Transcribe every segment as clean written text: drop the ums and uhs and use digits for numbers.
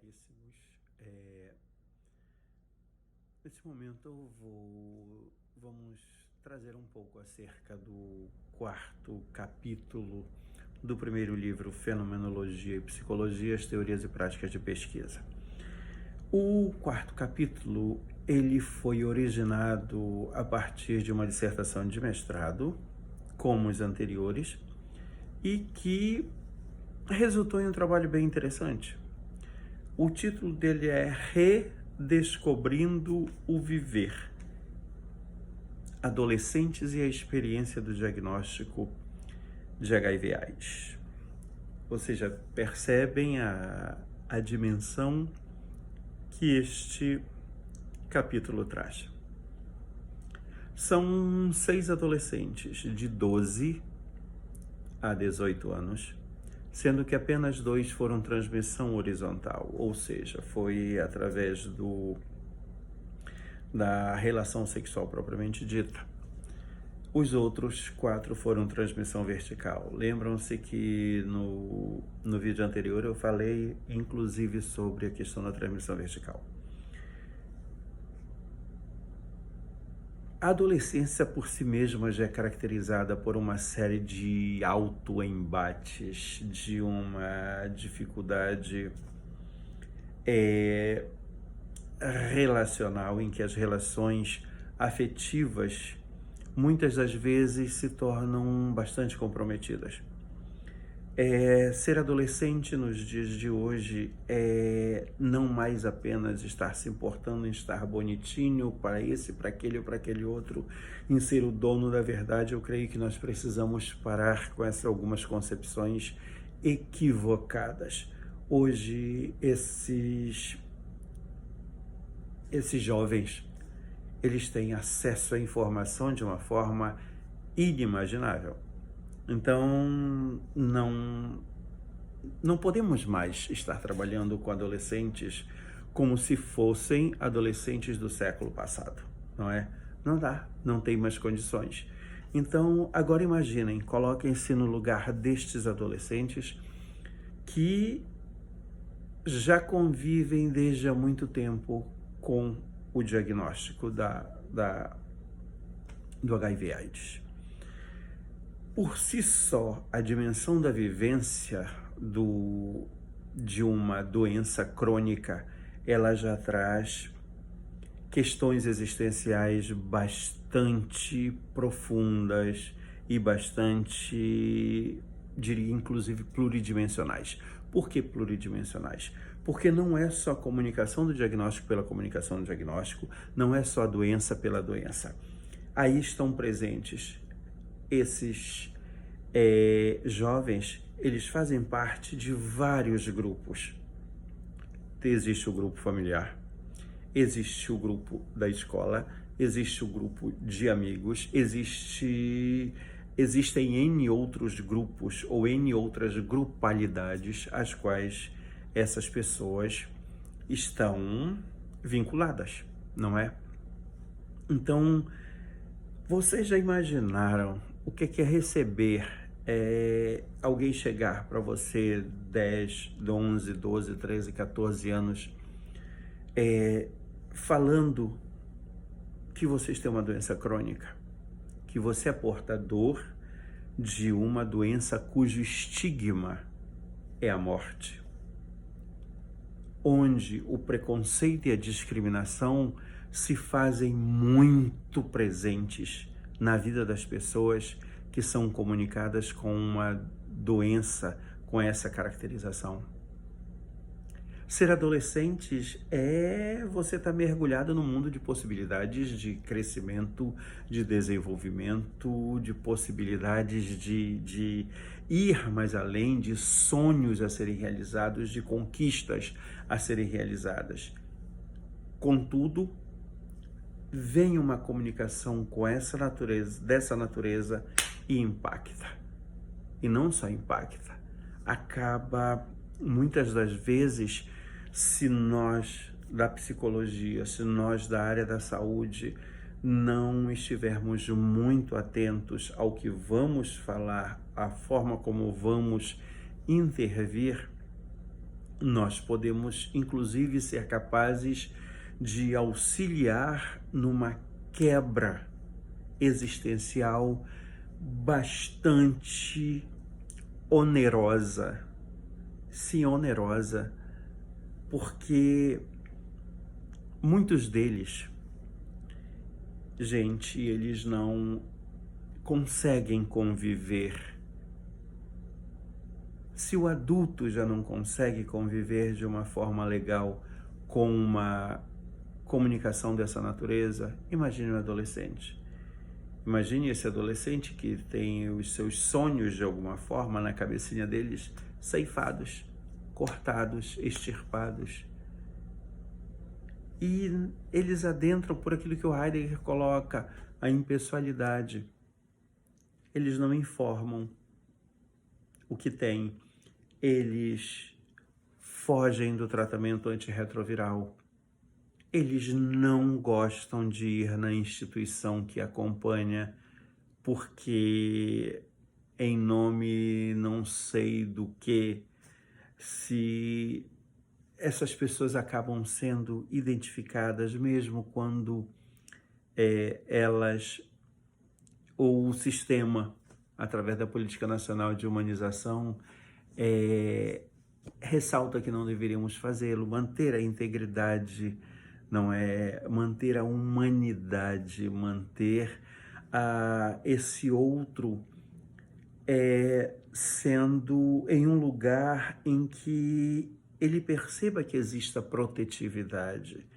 caríssimos. Nesse momento vamos trazer um pouco acerca do quarto capítulo do primeiro livro, Fenomenologia e Psicologia, as Teorias e Práticas de Pesquisa. O quarto capítulo, ele foi originado a partir de uma dissertação de mestrado, como os anteriores, e que resultou em um trabalho bem interessante. O título dele é Redescobrindo o Viver: Adolescentes e a Experiência do Diagnóstico de HIV/AIDS. Ou seja, percebem a dimensão que este capítulo traz. São 6 adolescentes de 12 a 18 anos, sendo que apenas 2 foram transmissão horizontal, ou seja, foi através da relação sexual propriamente dita. Os outros 4 foram transmissão vertical. Lembram-se que no vídeo anterior eu falei inclusive sobre a questão da transmissão vertical. A adolescência por si mesma já é caracterizada por uma série de autoembates, de uma dificuldade relacional, em que as relações afetivas muitas das vezes se tornam bastante comprometidas. Ser adolescente nos dias de hoje é não mais apenas estar se importando em estar bonitinho para esse, para aquele ou para aquele outro, em ser o dono da verdade. Eu creio que nós precisamos parar com algumas concepções equivocadas. Hoje, esses jovens, eles têm acesso à informação de uma forma inimaginável. Então, não podemos mais estar trabalhando com adolescentes como se fossem adolescentes do século passado, não é? Não dá, não tem mais condições. Então, agora imaginem, coloquem-se no lugar destes adolescentes que já convivem desde há muito tempo com o diagnóstico do HIV/AIDS. Por si só, a dimensão da vivência de uma doença crônica, ela já traz questões existenciais bastante profundas e bastante, diria, inclusive pluridimensionais. Por que pluridimensionais? Porque não é só a comunicação do diagnóstico pela comunicação do diagnóstico, não é só a doença pela doença. Aí estão presentes esses jovens, eles fazem parte de vários grupos. Existe o grupo familiar, existe o grupo da escola, existe o grupo de amigos, existem N outros grupos ou N outras grupalidades às quais essas pessoas estão vinculadas, não é? Então, vocês já imaginaram o que é receber alguém chegar para você 10, 11, 12, 13, 14 anos falando que vocês têm uma doença crônica, que você é portador de uma doença cujo estigma é a morte, onde o preconceito e a discriminação se fazem muito presentes na vida das pessoas que são comunicadas com uma doença com essa caracterização. Ser adolescentes você estar mergulhado num mundo de possibilidades de crescimento, de desenvolvimento, de possibilidades de ir mais além, de sonhos a serem realizados, de conquistas a serem realizadas. Contudo, vem uma comunicação com dessa natureza e impacta. E não só impacta, acaba muitas das vezes, se nós da psicologia, se nós da área da saúde não estivermos muito atentos ao que vamos falar, a forma como vamos intervir, nós podemos, inclusive, ser capazes de auxiliar numa quebra existencial bastante onerosa. Sim, onerosa, porque muitos deles, gente, eles não conseguem conviver. Se o adulto já não consegue conviver de uma forma legal com uma comunicação dessa natureza, imagine um adolescente. Imagine esse adolescente que tem os seus sonhos de alguma forma na cabecinha deles ceifados, cortados, extirpados. E eles adentram por aquilo que o Heidegger coloca, a impessoalidade. Eles não informam o que têm. Eles fogem do tratamento antirretroviral. Eles não gostam de ir na instituição que acompanha, porque em nome não sei do que, se essas pessoas acabam sendo identificadas mesmo quando elas, ou o sistema, através da Política Nacional de Humanização, ressalta que não deveríamos fazê-lo, manter a integridade, não é? Manter a humanidade, manter esse outro sendo em um lugar em que ele perceba que exista protetividade,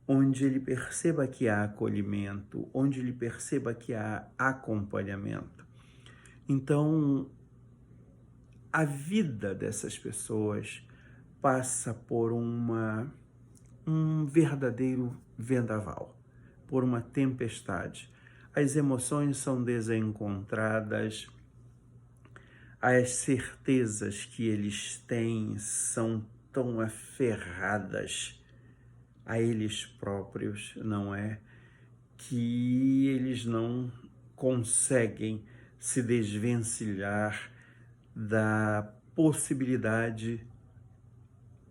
onde ele perceba que há acolhimento, onde ele perceba que há acompanhamento. Então, a vida dessas pessoas passa por um verdadeiro vendaval, por uma tempestade. As emoções são desencontradas, as certezas que eles têm são tão aferradas a eles próprios, não é? Que eles não conseguem se desvencilhar da possibilidade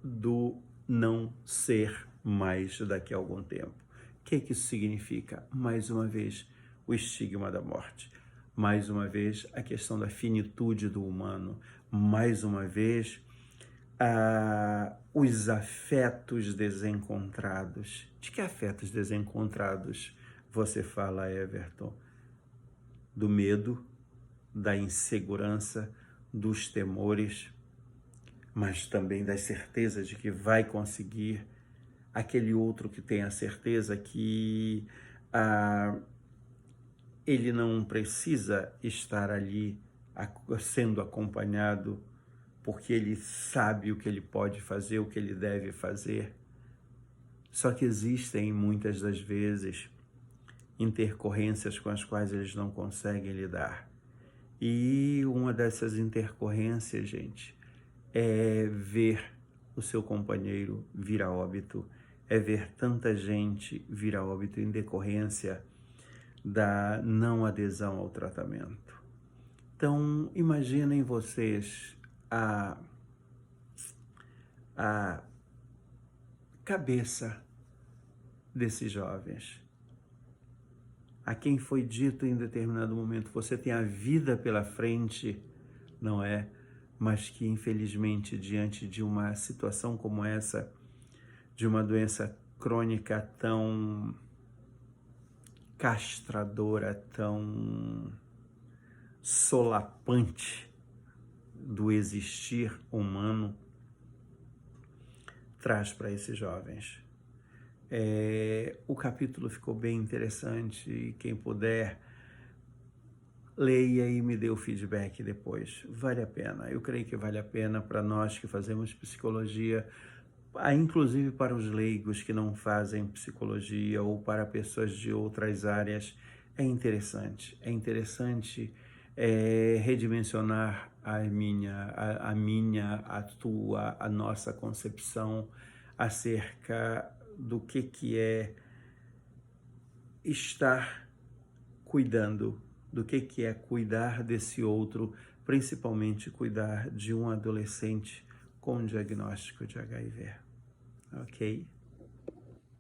do não ser mais daqui a algum tempo. O que isso significa? Mais uma vez, o estigma da morte. Mais uma vez, a questão da finitude do humano. Mais uma vez, os afetos desencontrados. De que afetos desencontrados você fala, Everton? Do medo, da insegurança, dos temores, mas também das certezas de que vai conseguir. Aquele outro que tem a certeza que ele não precisa estar ali sendo acompanhado, porque ele sabe o que ele pode fazer, o que ele deve fazer. Só que existem, muitas das vezes, intercorrências com as quais eles não conseguem lidar. E uma dessas intercorrências, gente, é ver o seu companheiro vir a óbito, é ver tanta gente vir a óbito em decorrência da não adesão ao tratamento. Então, imaginem vocês a cabeça desses jovens, a quem foi dito em determinado momento, você tem a vida pela frente, não é? Mas que, infelizmente, diante de uma situação como essa, de uma doença crônica tão castradora, tão solapante do existir humano, traz para esses jovens. O capítulo ficou bem interessante e quem puder, leia e me dê o feedback depois. Vale a pena, eu creio que vale a pena para nós que fazemos psicologia, inclusive para os leigos que não fazem psicologia ou para pessoas de outras áreas. É interessante redimensionar a tua, a nossa concepção acerca do que é estar cuidando, do que é cuidar desse outro, principalmente cuidar de um adolescente com o diagnóstico de HIV. Ok?